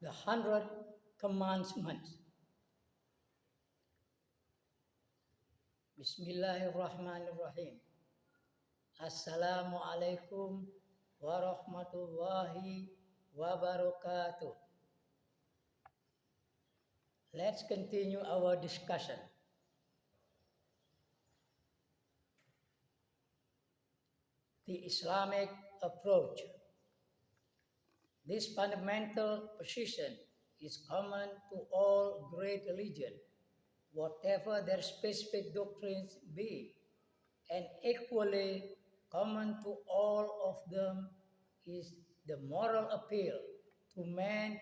the 100 commandments. Bismillahirrahmanirrahim. Assalamualaikum warahmatullahi wabarakatuh. Let's continue our discussion. The Islamic approach. This fundamental position is common to all great religions, whatever their specific doctrines be, and equally common to all of them is the moral appeal to man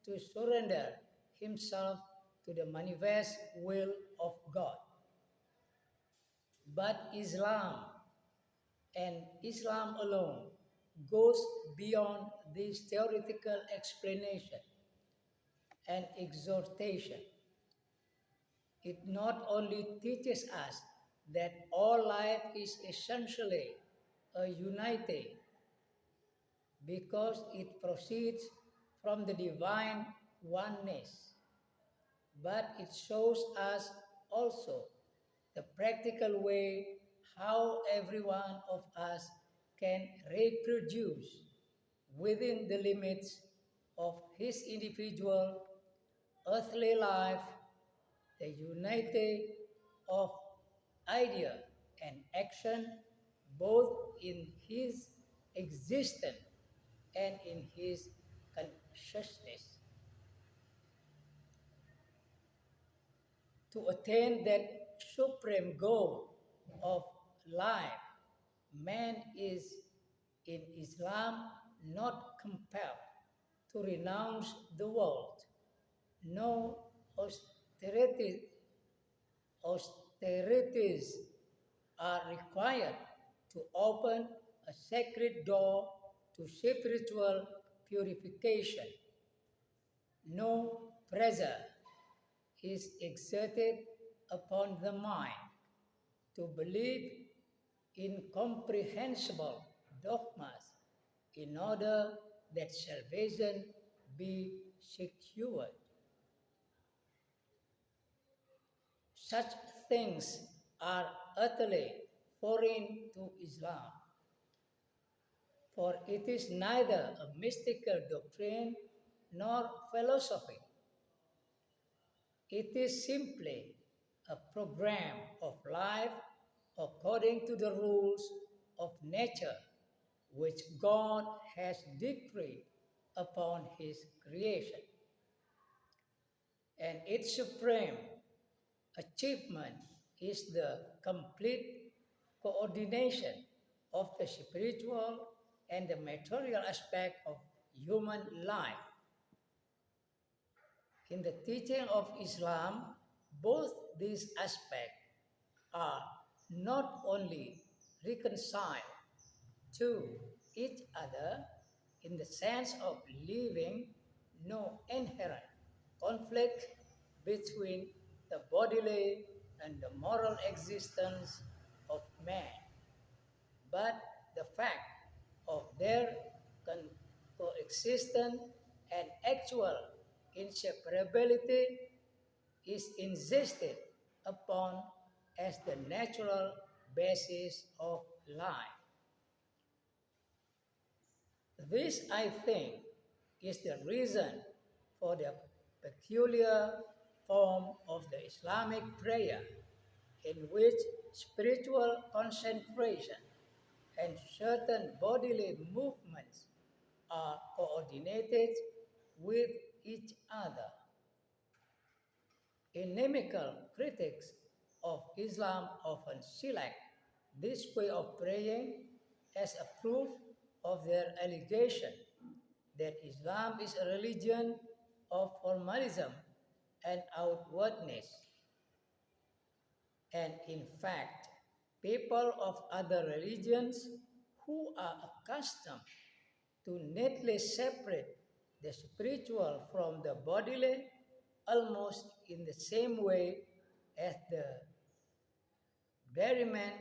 to surrender himself to the manifest will of God. But Islam, and Islam alone, goes beyond this theoretical explanation and exhortation. It not only teaches us that all life is essentially a unity because it proceeds from the divine oneness, but it shows us also the practical way how every one of us can reproduce within the limits of his individual earthly life the unity of idea and action both in his existence and in his consciousness. To attain that supreme goal of life, man is in Islam not compelled to renounce the world. No austerities are required to open a sacred door to spiritual purification. No pressure is exerted upon the mind to believe incomprehensible dogmas in order that salvation be secured. Such things are utterly foreign to Islam, for it is neither a mystical doctrine nor philosophy. It is simply a program of life according to the rules of nature which God has decreed upon his creation. And its supreme achievement is the complete coordination of the spiritual and the material aspect of human life. In the teaching of Islam, both these aspects are not only reconciled to each other in the sense of leaving no inherent conflict between the bodily and the moral existence of man, but the fact of their coexistence and actual inseparability is insisted upon as the natural basis of life. This, I think, is the reason for the peculiar form of the Islamic prayer, in which spiritual concentration and certain bodily movements are coordinated with each other. Inimical critics of Islam often select this way of praying as a proof of their allegation that Islam is a religion of formalism and outwardness. And in fact, people of other religions who are accustomed to neatly separate the spiritual from the bodily almost in the same way as the dairyman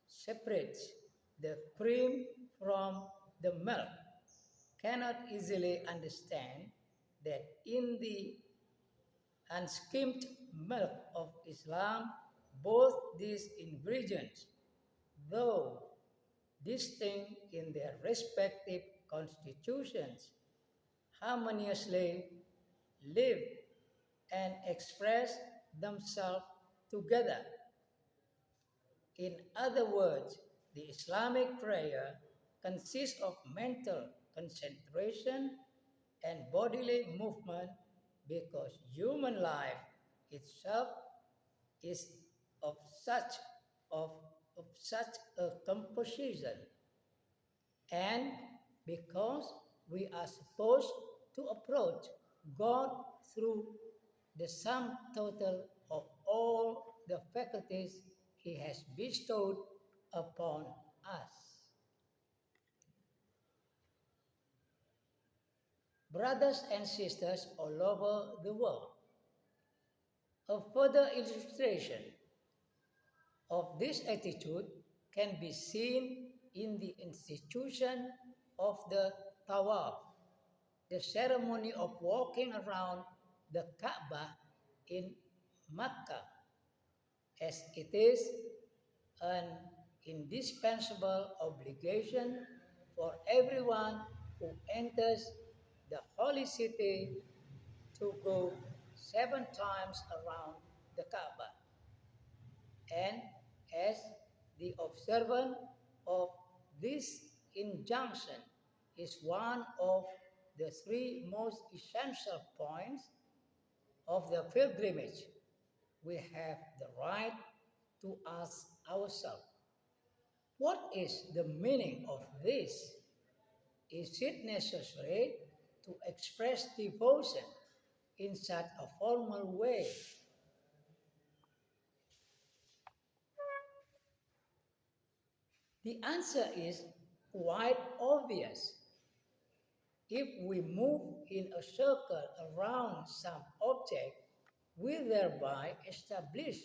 separates the cream from the milk, cannot easily understand that in the unskimmed milk of Islam, both these ingredients, though distinct in their respective constitutions, harmoniously live and express themselves together. In other words, the Islamic prayer consists of mental concentration and bodily movement because human life itself is of such of, of such a composition, and because we are supposed to approach God through the sum total of all the faculties He has bestowed upon us. Brothers and sisters all over the world, a further illustration of this attitude can be seen in the institution of the tawaf, the ceremony of walking around the Kaaba in Mecca, as it is an indispensable obligation for everyone who enters the holy city to go 7 times around the Kaaba. And as the observance of this injunction is one of the three most essential points of the pilgrimage, we have the right to ask ourselves, what is the meaning of this? Is it necessary to express devotion in such a formal way? The answer is quite obvious. If we move in a circle around some object, we thereby establish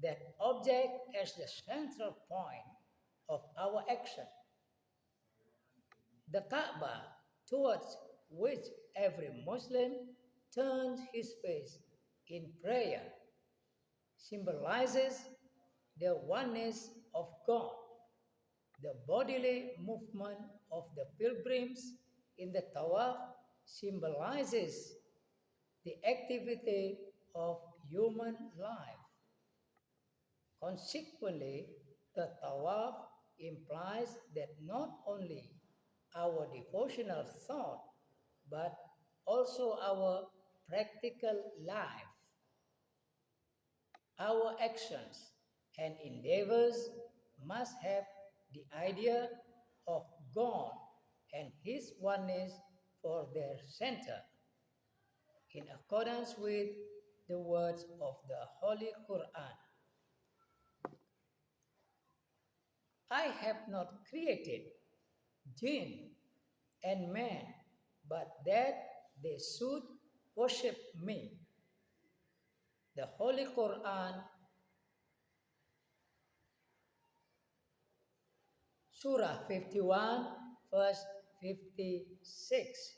that object as the central point of our action. The Kaaba, towards which every Muslim turns his face in prayer, symbolizes the oneness of God. The bodily movement of the pilgrims in the Tawaf symbolizes the activity of human life. Consequently, the Tawaf implies that not only our devotional thought, but also our practical life, our actions and endeavors must have the idea of God and His oneness for their center, in accordance with the words of the Holy Quran. I have not created jinn and man, but that they should worship me. The Holy Quran, Surah 51, verse 56.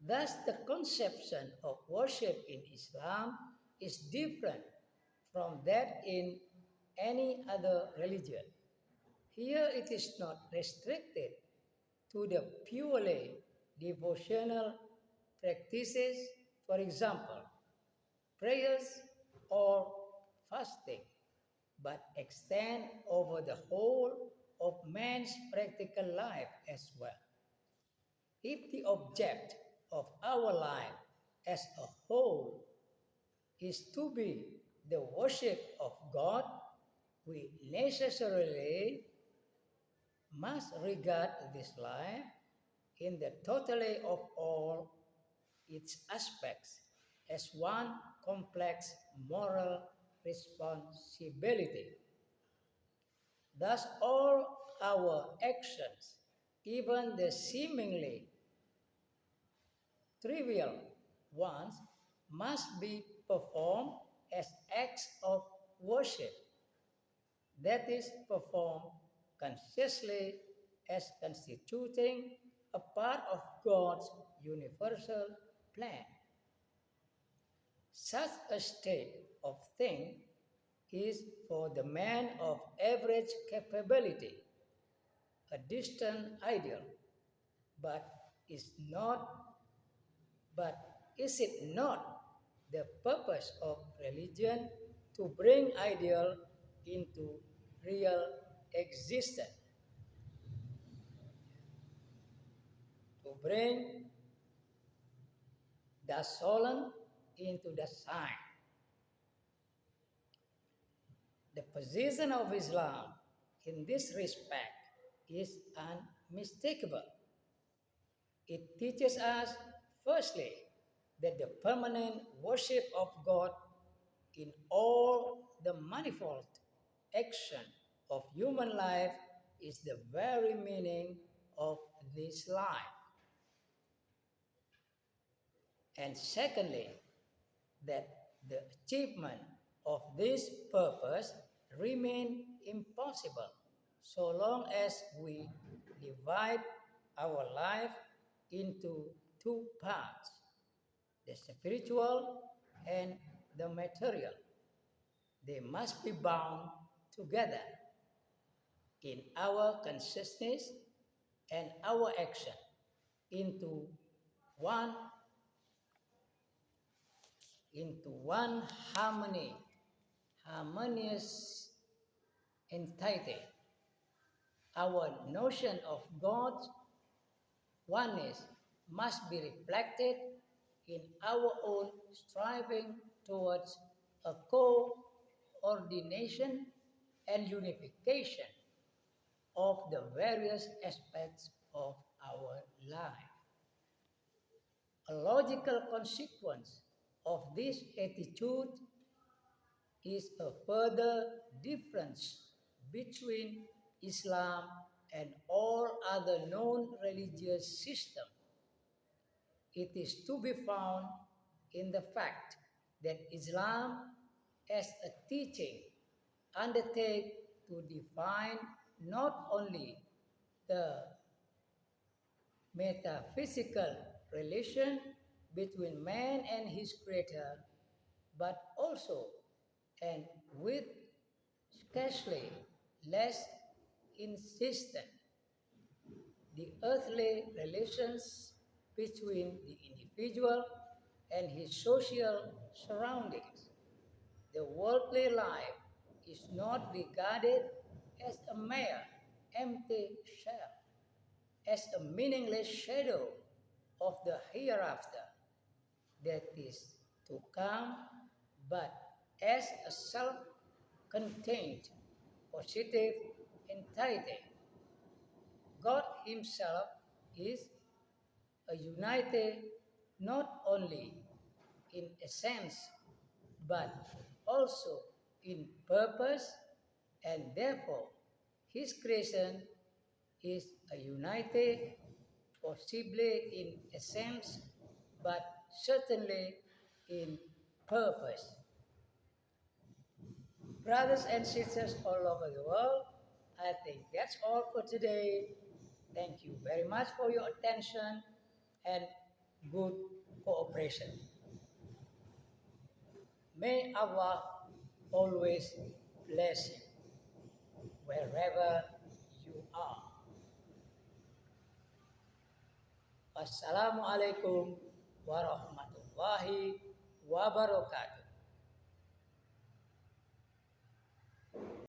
Thus, the conception of worship in Islam is different from that in any other religion. Here, it is not restricted to the purely devotional practices, for example, prayers or fasting, but extend over the whole of man's practical life as well. If the object of our life as a whole is to be the worship of God, we necessarily must regard this life in the totality of all its aspects as one complex moral responsibility. Thus, all our actions, even the seemingly trivial ones, must be performed as acts of worship, that is, performed consciously as constituting a part of God's universal plan. Such a state of things is for the man of average capability a distant ideal, but is not but is it not the purpose of religion to bring ideal into real existence, to bring the solemn into the sign? The position of Islam in this respect is unmistakable. It teaches us, firstly, that the permanent worship of God in all the manifold action of human life is the very meaning of this life. And secondly, that the achievement of this purpose remain impossible so long as we divide our life into two parts, the spiritual and the material. They must be bound together in our consciousness and our action into one one harmonious entity. Our notion of God's oneness must be reflected in our own striving towards a coordination and unification of the various aspects of our life. A logical consequence of this attitude is a further difference between Islam and all other known religious systems. It is to be found in the fact that Islam, as a teaching, undertakes to define not only the metaphysical relation between man and his creator, but also, and with scarcely less insistent, the earthly relations between the individual and his social surroundings. The worldly life is not regarded as a mere empty shell, as a meaningless shadow of the hereafter that is to come, but as a self contained positive entity. God Himself is a unity not only in essence but also in purpose, and therefore His creation is a unity possibly in essence but certainly in purpose. Brothers and sisters all over the world, I think that's all for today. Thank you very much for your attention and good cooperation. May Allah always bless you wherever you are. Wassalamualaikum warahmatullahi wabarakatuh.